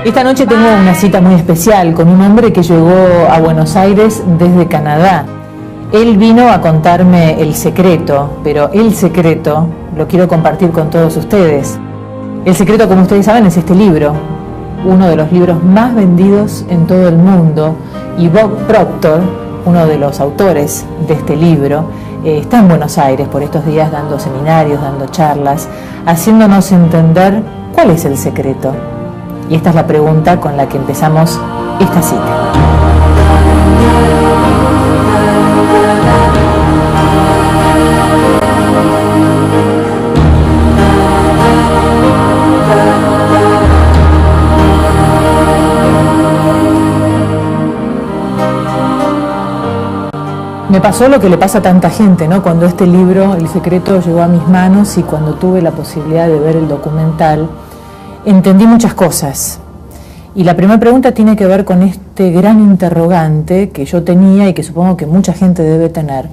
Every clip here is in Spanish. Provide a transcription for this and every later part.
Esta noche tengo una cita muy especial con un hombre que llegó a Buenos Aires desde Canadá. Él vino a contarme el secreto, pero el secreto lo quiero compartir con todos ustedes. El secreto, como ustedes saben, es este libro, uno de los libros más vendidos en todo el mundo, y Bob Proctor, uno de los autores de este libro, está en Buenos Aires por estos días dando seminarios, dando charlas, haciéndonos entender cuál es el secreto. Y esta es la pregunta con la que empezamos esta cita. Me pasó lo que le pasa a tanta gente, ¿no? Cuando este libro, El secreto, llegó a mis manos y cuando tuve la posibilidad de ver el documental, entendí muchas cosas. Y la primera pregunta tiene que ver con este gran interrogante que yo tenía y que supongo que mucha gente debe tener.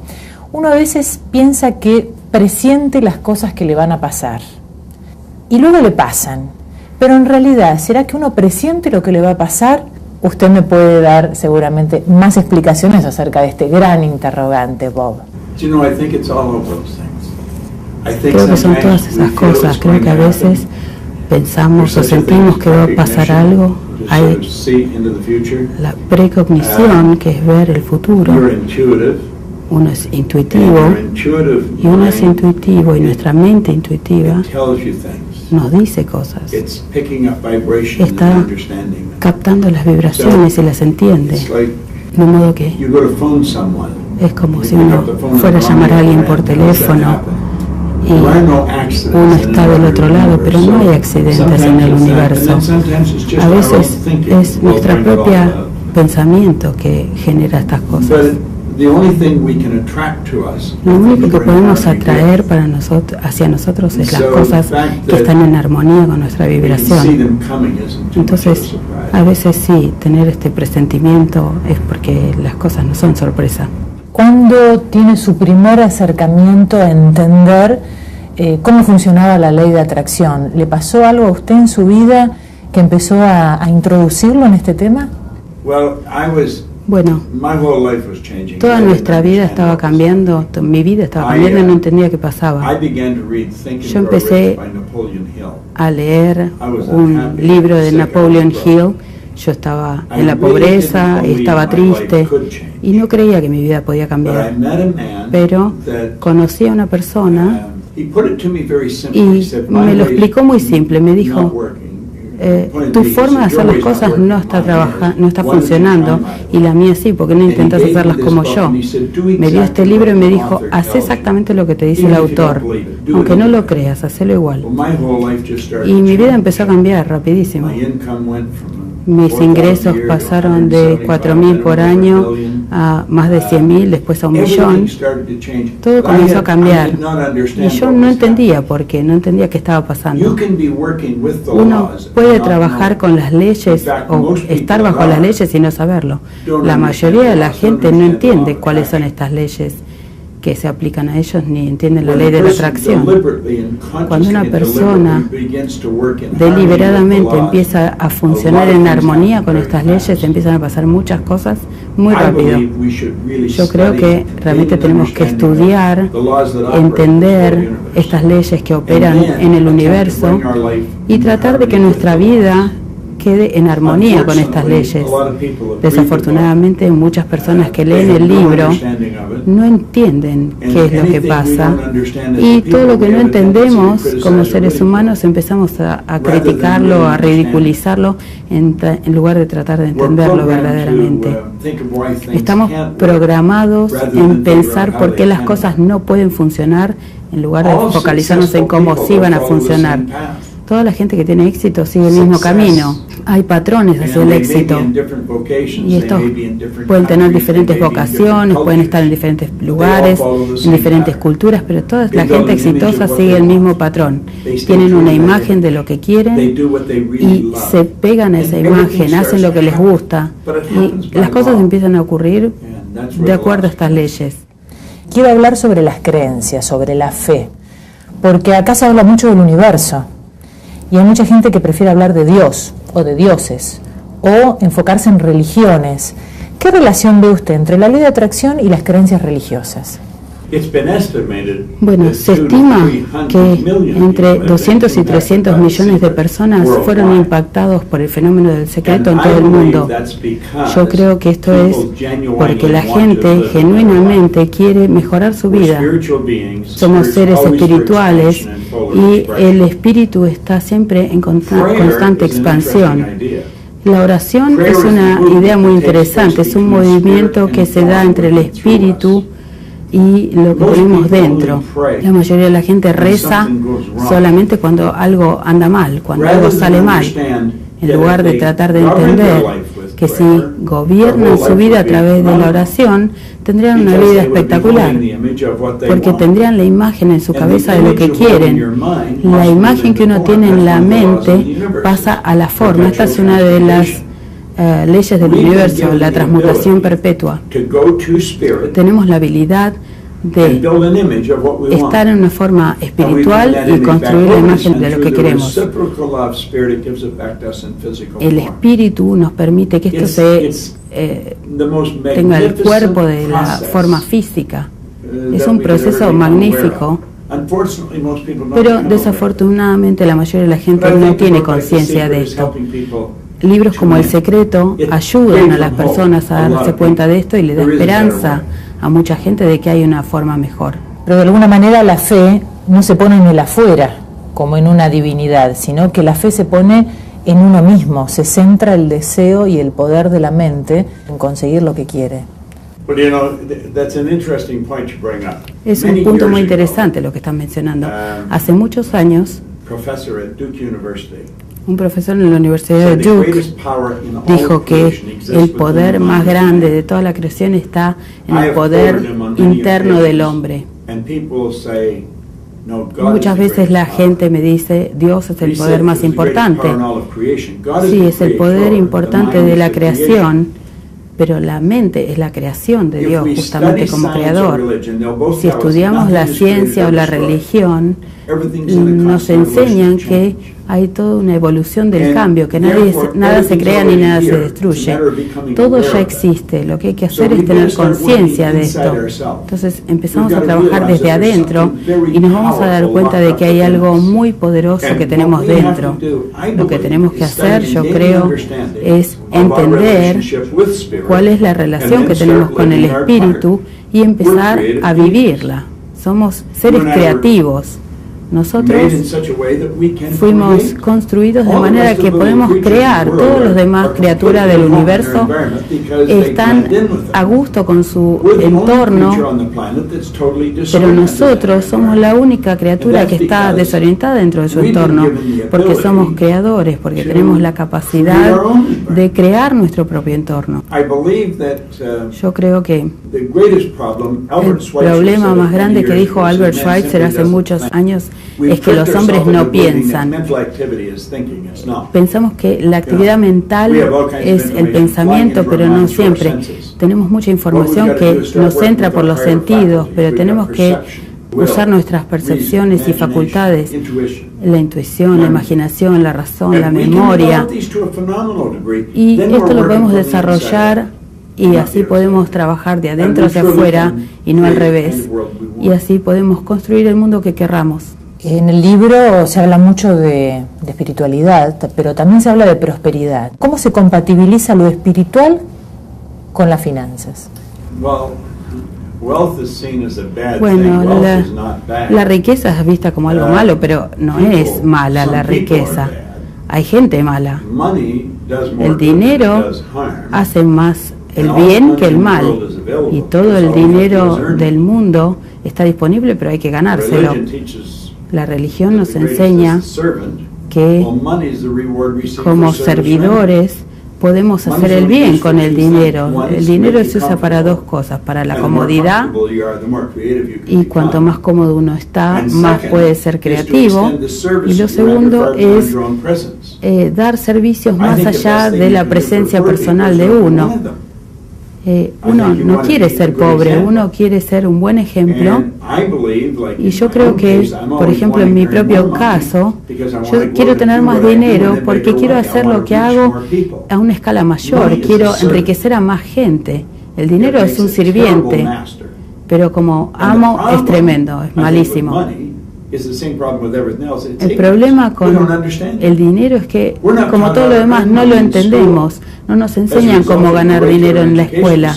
Uno a veces piensa que presiente las cosas que le van a pasar y luego le pasan. Pero en realidad, ¿será que uno presiente lo que le va a pasar? Usted me puede dar seguramente más explicaciones acerca de este gran interrogante, Bob. Creo que son todas esas cosas. Creo que a veces pensamos o sentimos que va a pasar algo. Hay la precognición, que es ver el futuro. Uno es intuitivo y uno es intuitivo y nuestra mente intuitiva nos dice cosas. Está captando las vibraciones y las entiende. De modo que es como si uno fuera a llamar a alguien por teléfono y uno está del otro lado, pero no hay accidentes en el universo. A veces es nuestro propio pensamiento que genera estas cosas. Lo único que podemos atraer para nosotros, hacia nosotros, es las cosas que están en armonía con nuestra vibración. Entonces, a veces sí, tener este presentimiento es porque las cosas no son sorpresa. ¿Cuándo tiene su primer acercamiento a entender cómo funcionaba la ley de atracción? ¿Le pasó algo a usted en su vida que empezó a introducirlo en este tema? Bueno, toda nuestra vida estaba cambiando, mi vida estaba cambiando y no entendía qué pasaba. Yo empecé a leer un libro de Napoleon Hill. Yo estaba en la pobreza y estaba triste y no creía que mi vida podía cambiar. Pero conocí a una persona y me lo explicó muy simple. Me dijo, tu forma de hacer las cosas no está funcionando, y la mía sí, porque no intentas hacerlas como yo. Me dio este libro y me dijo, haz exactamente lo que te dice el autor, aunque no lo creas, hacelo igual. Y mi vida empezó a cambiar rapidísimo. Mis ingresos pasaron de 4.000 por año a más de 100.000, después a 1.000.000. Todo comenzó a cambiar y yo no entendía por qué, no entendía qué estaba pasando. Uno puede trabajar con las leyes o estar bajo las leyes y no saberlo. La mayoría de la gente no entiende cuáles son estas leyes que se aplican a ellos, ni entienden la ley de la atracción. Cuando una persona deliberadamente empieza a funcionar en armonía con estas leyes, empiezan a pasar muchas cosas muy rápido. Yo creo que realmente tenemos que estudiar, entender estas leyes que operan en el universo y tratar de que nuestra vida quede en armonía con estas leyes. Desafortunadamente, muchas personas que leen el libro no entienden qué es lo que pasa, y todo lo que no entendemos como seres humanos empezamos a criticarlo, a ridiculizarlo, en lugar de tratar de entenderlo verdaderamente. Estamos programados en pensar por qué las cosas no pueden funcionar, en lugar de focalizarnos en cómo sí van a funcionar. Toda la gente que tiene éxito sigue el mismo camino. Hay patrones hacia el éxito. Y estos pueden tener diferentes vocaciones, pueden estar en diferentes lugares, en diferentes culturas, pero toda la gente exitosa sigue el mismo patrón. Tienen una imagen de lo que quieren y se pegan a esa imagen, hacen lo que les gusta. Y las cosas empiezan a ocurrir de acuerdo a estas leyes. Quiero hablar sobre las creencias, sobre la fe, porque acá se habla mucho del universo. Y hay mucha gente que prefiere hablar de Dios o de dioses, o enfocarse en religiones. ¿Qué relación ve usted entre la ley de atracción y las creencias religiosas? Bueno, se estima que entre 200 y 300 millones de personas fueron impactados por el fenómeno del secreto en todo el mundo. Yo creo que esto es porque la gente genuinamente quiere mejorar su vida. Somos seres espirituales y el espíritu está siempre en constante expansión. La oración es una idea muy interesante, es un movimiento que se da entre el espíritu y lo que tenemos dentro. La mayoría de la gente reza solamente cuando algo anda mal, cuando algo sale mal, en lugar de tratar de entender que si gobiernan su vida a través de la oración, tendrían una vida espectacular, porque tendrían la imagen en su cabeza de lo que quieren. La imagen que uno tiene en la mente pasa a la forma. Esta es una de las leyes del universo, la transmutación perpetua. Tenemos la habilidad de estar en una forma espiritual y construir la imagen de lo que queremos. El espíritu nos permite que esto tenga el cuerpo de la forma física. Es un proceso magnífico, pero desafortunadamente la mayoría de la gente no tiene conciencia de esto. Libros como El Secreto ayudan a las personas a darse cuenta de esto y le da esperanza a mucha gente de que hay una forma mejor. Pero de alguna manera la fe no se pone en el afuera, como en una divinidad, sino que la fe se pone en uno mismo, se centra el deseo y el poder de la mente en conseguir lo que quiere. Es un punto muy interesante lo que están mencionando. Hace muchos años, un profesor en la Universidad de Duke dijo que el poder más grande de toda la creación está en el poder interno del hombre. Muchas veces la gente me dice, Dios es el poder más importante. Sí, es el poder importante de la creación, pero la mente es la creación de Dios, justamente como creador. Si estudiamos la ciencia o la religión, nos enseñan que hay toda una evolución del cambio, que nada se crea ni nada se destruye. Todo ya existe, lo que hay que hacer es tener conciencia de esto. Entonces empezamos a trabajar desde adentro y nos vamos a dar cuenta de que hay algo muy poderoso que tenemos dentro. Lo que tenemos que hacer, yo creo, es entender cuál es la relación que tenemos con el espíritu y empezar a vivirla. Somos seres creativos. Nosotros fuimos construidos de manera que podemos crear. Todas las demás criaturas del universo están a gusto con su entorno, pero nosotros somos la única criatura que está desorientada dentro de su entorno, porque somos creadores, porque tenemos la capacidad de crear nuestro propio entorno. Yo creo que el problema más grande que dijo Albert Schweitzer hace muchos años es que los hombres no piensan. Pensamos que la actividad mental es el pensamiento, pero no siempre. Tenemos mucha información que nos entra por los sentidos, pero tenemos que usar nuestras percepciones y facultades, la intuición, la imaginación, la razón, la memoria. Y esto lo podemos desarrollar y así podemos trabajar de adentro hacia afuera y no al revés. Y así podemos construir el mundo que querramos. En el libro se habla mucho de espiritualidad, pero también se habla de prosperidad. ¿Cómo se compatibiliza lo espiritual con las finanzas? Bueno, la riqueza es vista como algo malo, pero no es mala la riqueza. Hay gente mala. El dinero hace más el bien que el mal, y todo el dinero del mundo está disponible, pero hay que ganárselo. La religión nos enseña que como servidores podemos hacer el bien con el dinero. El dinero se usa para dos cosas, para la comodidad, y cuanto más cómodo uno está, más puede ser creativo. Y lo segundo es dar servicios más allá de la presencia personal de uno. Uno no quiere ser pobre, uno quiere ser un buen ejemplo. Y yo creo que, por ejemplo, en mi propio caso, yo quiero tener más dinero porque quiero hacer lo que hago a una escala mayor, quiero enriquecer a más gente. El dinero es un sirviente, pero como amo es tremendo, es malísimo. El problema con el dinero es que, como todo lo demás, no lo entendemos. No nos enseñan cómo ganar dinero en la escuela.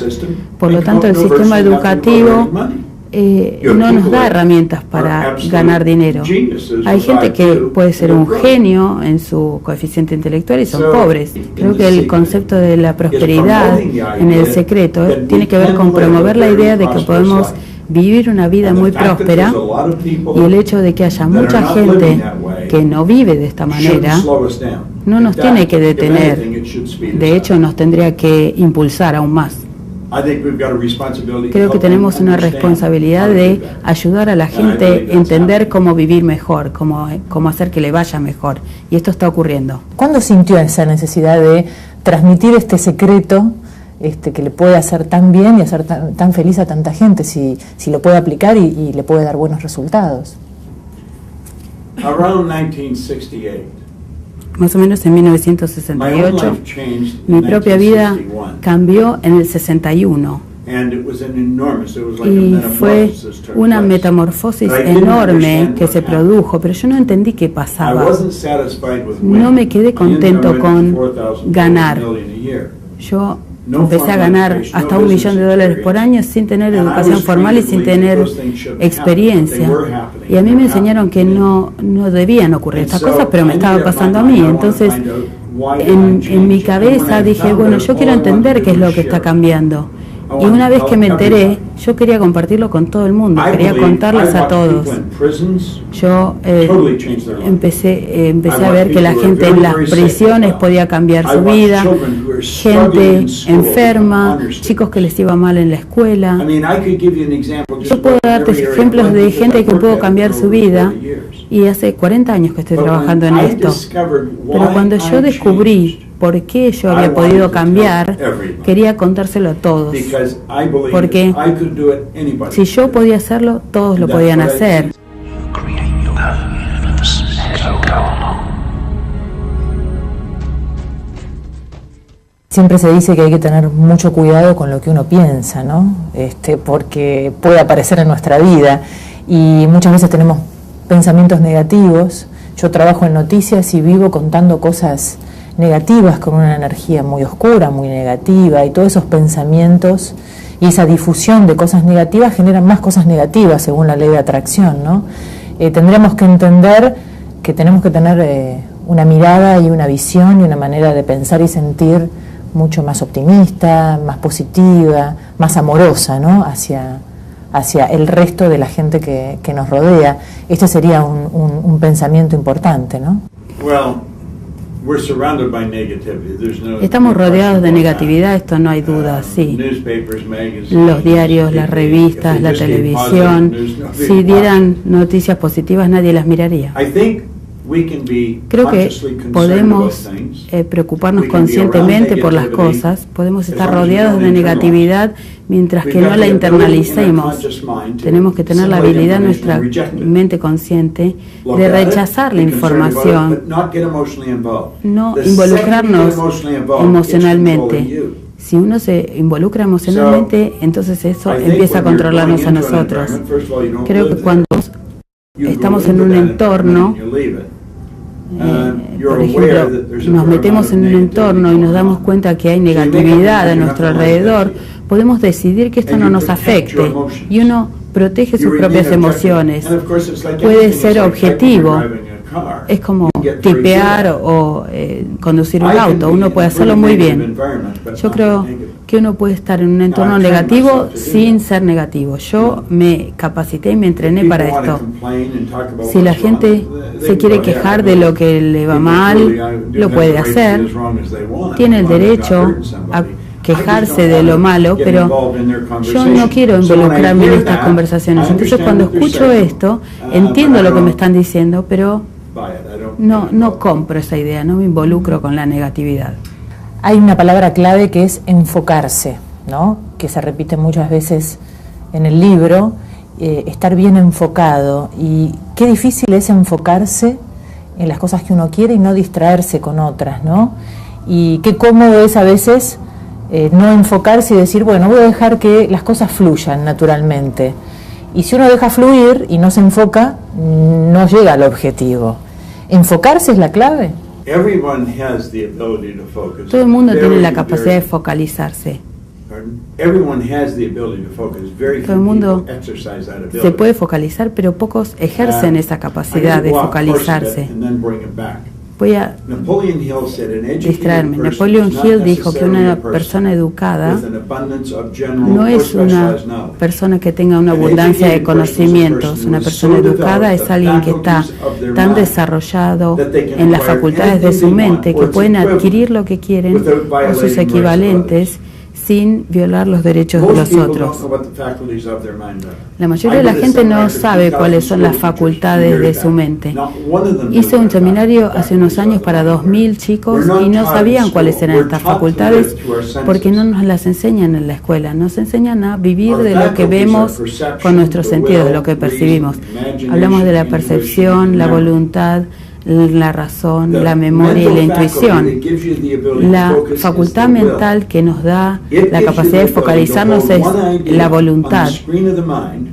Por lo tanto, el sistema educativo no nos da herramientas para ganar dinero. Hay gente que puede ser un genio en su coeficiente intelectual y son pobres. Creo que el concepto de la prosperidad en El Secreto tiene que ver con promover la idea de que podemos vivir una vida muy próspera, y el hecho de que haya mucha gente que no vive de esta manera no nos tiene que detener. De hecho, nos tendría que impulsar aún más. Creo que tenemos una responsabilidad de ayudar a la gente a entender cómo vivir mejor, cómo hacer que le vaya mejor. Y esto está ocurriendo. ¿Cuándo sintió esa necesidad de transmitir este secreto que le puede hacer tan bien y hacer tan feliz a tanta gente, si lo puede aplicar y le puede dar buenos resultados? Más o menos en 1968, mi propia vida cambió en el 61. Y fue una metamorfosis enorme que se produjo, pero yo no entendí qué pasaba. No me quedé contento con ganar. Yo empecé a ganar hasta $1 millón por año sin tener educación formal y sin tener experiencia. Y a mí me enseñaron que no debían ocurrir estas cosas, pero me estaba pasando a mí. Entonces, en mi cabeza dije, bueno, yo quiero entender qué es lo que está cambiando. Y una vez que me enteré, yo quería compartirlo con todo el mundo, quería contarles a todos. Yo empecé a ver que la gente en las prisiones podía cambiar su vida, gente enferma, chicos que les iba mal en la escuela. Yo puedo darte ejemplos de gente que pudo cambiar su vida, y hace 40 años que estoy trabajando en esto. Pero cuando yo descubrí por qué yo había podido cambiar, quería contárselo a todos. Porque si yo podía hacerlo, todos lo podían hacer. Siempre se dice que hay que tener mucho cuidado con lo que uno piensa, ¿no? Porque puede aparecer en nuestra vida, y muchas veces tenemos pensamientos negativos. Yo trabajo en noticias y vivo contando cosas negativas con una energía muy oscura, muy negativa, y todos esos pensamientos y esa difusión de cosas negativas generan más cosas negativas según la ley de atracción, ¿no? Tendríamos que entender que tenemos que tener una mirada y una visión y una manera de pensar y sentir mucho más optimista, más positiva, más amorosa, ¿no? hacia el resto de la gente que nos rodea. Este sería un pensamiento importante, ¿no? Estamos rodeados de negatividad, esto no hay duda, sí. Los diarios, las revistas, la televisión, si dieran noticias positivas nadie las miraría. Creo que podemos preocuparnos conscientemente por las cosas, podemos estar rodeados de negatividad mientras que no la internalicemos. Tenemos que tener la habilidad en nuestra mente consciente de rechazar la información, no involucrarnos emocionalmente. Si uno se involucra emocionalmente, entonces eso empieza a controlarnos a nosotros. Creo que cuando estamos en un entorno, por ejemplo, nos metemos en un entorno y nos damos cuenta que hay negatividad a nuestro alrededor, podemos decidir que esto no nos afecte, y uno protege sus propias emociones. Puede ser objetivo. Es como tipear o conducir un auto, uno puede hacerlo muy bien. Yo creo que uno puede estar en un entorno negativo sin ser negativo. Yo me capacité y me entrené para esto. Si la gente se quiere quejar de lo que le va mal, lo puede hacer. Tiene el derecho a quejarse de lo malo, pero yo no quiero involucrarme en estas conversaciones. Entonces, cuando escucho esto, entiendo lo que me están diciendo, pero no compro esa idea, no me involucro con la negatividad. Hay una palabra clave que es enfocarse. ¿no?, que se repite muchas veces en el libro, estar bien enfocado, y qué difícil es enfocarse en las cosas que uno quiere y no distraerse con otras, ¿no? Y qué cómodo es a veces no enfocarse y decir, bueno, voy a dejar que las cosas fluyan naturalmente. Y si uno deja fluir y no se enfoca, no llega al objetivo. ¿Enfocarse es la clave? Todo el mundo tiene la capacidad de focalizarse. Todo el mundo se puede focalizar, pero pocos ejercen esa capacidad de focalizarse. Voy a distraerme. Napoleon Hill dijo que una persona educada no es una persona que tenga una abundancia de conocimientos. Una persona educada es alguien que está tan desarrollado en las facultades de su mente que pueden adquirir lo que quieren o sus equivalentes sin violar los derechos de los otros. La mayoría de la gente no sabe cuáles son las facultades de su mente. Hice un seminario hace unos años para 2000 chicos y no sabían cuáles eran estas facultades porque no nos las enseñan en la escuela. Nos enseñan a vivir de lo que vemos con nuestros sentidos, de lo que percibimos. Hablamos de la percepción, la voluntad, la razón, la memoria y la intuición. La facultad mental que nos da la capacidad de focalizarnos es la voluntad.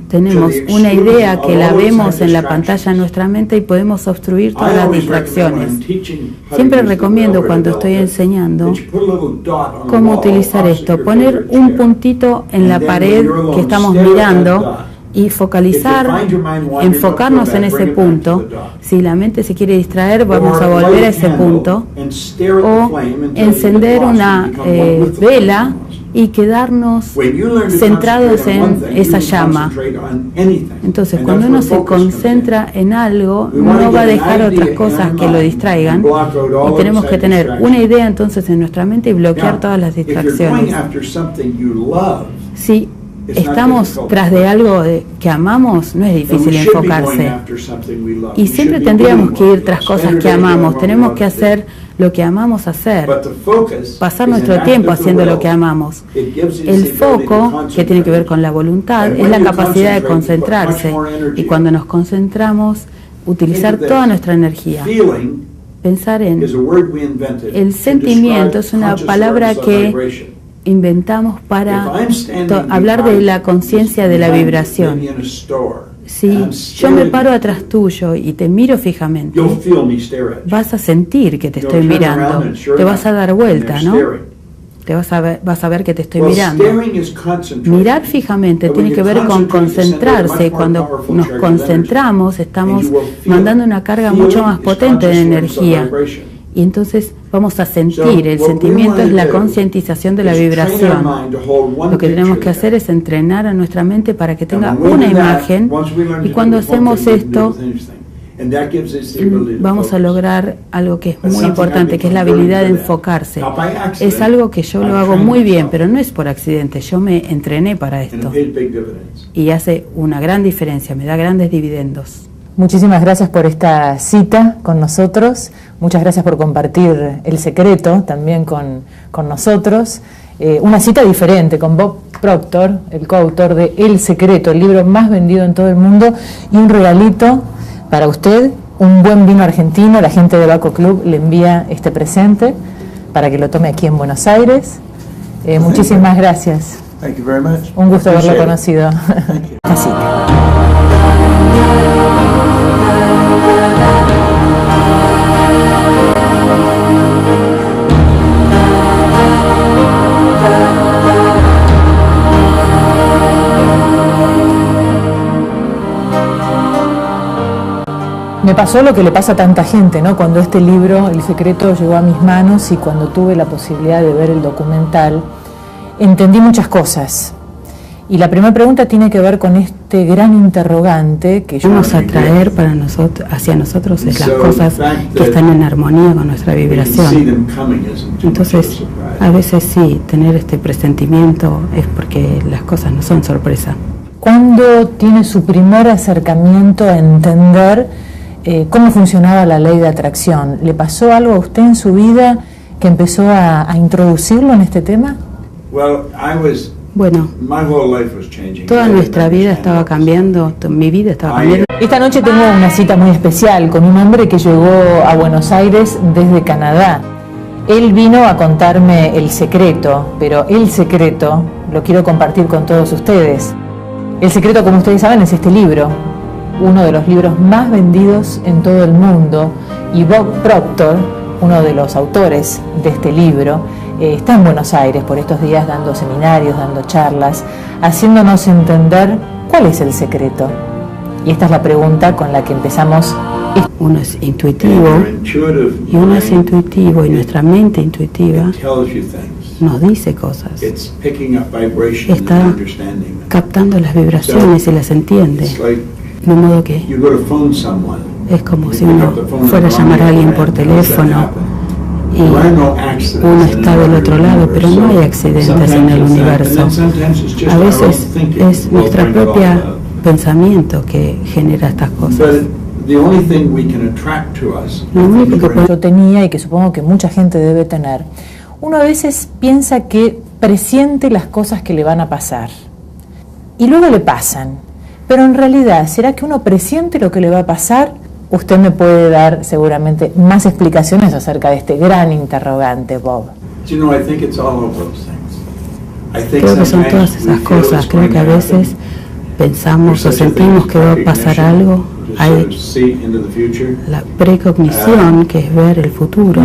Tenemos una idea que la vemos en la pantalla de nuestra mente y podemos obstruir todas las distracciones. Siempre recomiendo cuando estoy enseñando cómo utilizar esto, poner un puntito en la pared que estamos mirando y focalizar, enfocarnos en ese punto. Si la mente se quiere distraer, vamos a volver a ese punto, o encender una vela y quedarnos centrados en esa llama. Entonces, cuando uno se concentra en algo, no va a dejar otras cosas que lo distraigan, y tenemos que tener una idea entonces en nuestra mente y bloquear todas las distracciones. Si estamos tras de algo que amamos, no es difícil enfocarse. Y siempre tendríamos que ir tras cosas que amamos. Tenemos que hacer lo que amamos hacer, pasar nuestro tiempo haciendo lo que amamos. El foco, que tiene que ver con la voluntad, es la capacidad de concentrarse. Y cuando nos concentramos, utilizar toda nuestra energía. Pensar en el sentimiento es una palabra que inventamos para hablar de la conciencia de la vibración. Si yo me paro atrás tuyo y te miro fijamente, vas a sentir que te estoy mirando, te vas a dar vuelta, ¿no? Vas a ver que te estoy mirando. Mirar fijamente tiene que ver con concentrarse. Cuando nos concentramos, estamos mandando una carga mucho más potente de energía. Y entonces vamos a sentir, el sentimiento es la concientización de la vibración. Lo que tenemos que hacer es entrenar a nuestra mente para que tenga una imagen, y cuando hacemos esto, vamos a lograr algo que es muy importante, que es la habilidad de enfocarse. Es algo que yo lo hago muy bien, pero no es por accidente, yo me entrené para esto. Y hace una gran diferencia, me da grandes dividendos. Muchísimas gracias por esta cita con nosotros, muchas gracias por compartir el secreto también con nosotros. Una cita diferente con Bob Proctor, el coautor de El Secreto, el libro más vendido en todo el mundo, y un regalito para usted, un buen vino argentino. La gente de Baco Club le envía este presente para que lo tome aquí en Buenos Aires. Muchísimas gracias. Un gusto haberlo conocido. Esta cita. Me pasó lo que le pasa a tanta gente, ¿no? Cuando este libro, El Secreto, llegó a mis manos y cuando tuve la posibilidad de ver el documental, entendí muchas cosas. Y la primera pregunta tiene que ver con este gran interrogante que vamos a traer para nosotros, hacia nosotros, es las cosas que están en armonía con nuestra vibración. Entonces, a veces sí, tener este presentimiento es porque las cosas no son sorpresa. ¿Cuándo tiene su primer acercamiento a entender cómo funcionaba la ley de atracción? ¿Le pasó algo a usted en su vida que empezó a introducirlo en este tema? Bueno, toda nuestra vida estaba cambiando, mi vida estaba cambiando. Esta noche tengo una cita muy especial con un hombre que llegó a Buenos Aires desde Canadá. Él vino a contarme el secreto, pero el secreto lo quiero compartir con todos ustedes. El secreto, como ustedes saben, es este libro, uno de los libros más vendidos en todo el mundo, y Bob Proctor, uno de los autores de este libro, está en Buenos Aires por estos días dando seminarios, dando charlas, haciéndonos entender cuál es el secreto. Y esta es la pregunta con la que empezamos. Uno es intuitivo, y uno es intuitivo, y nuestra mente intuitiva nos dice cosas. Está captando las vibraciones y las entiende. De modo que es como si uno fuera a llamar a alguien por teléfono y uno está del otro lado, pero no hay accidentes en el universo. A veces es nuestro propio pensamiento que genera estas cosas. Lo único que yo tenía y que supongo que mucha gente debe tener, uno a veces piensa que presiente las cosas que le van a pasar y luego le pasan, pero en realidad, ¿será que uno presiente lo que le va a pasar? Usted me puede dar seguramente más explicaciones acerca de este gran interrogante, Bob. Creo que son todas esas cosas. Creo que a veces pensamos o sentimos que va a pasar algo. Hay la precognición, que es ver el futuro.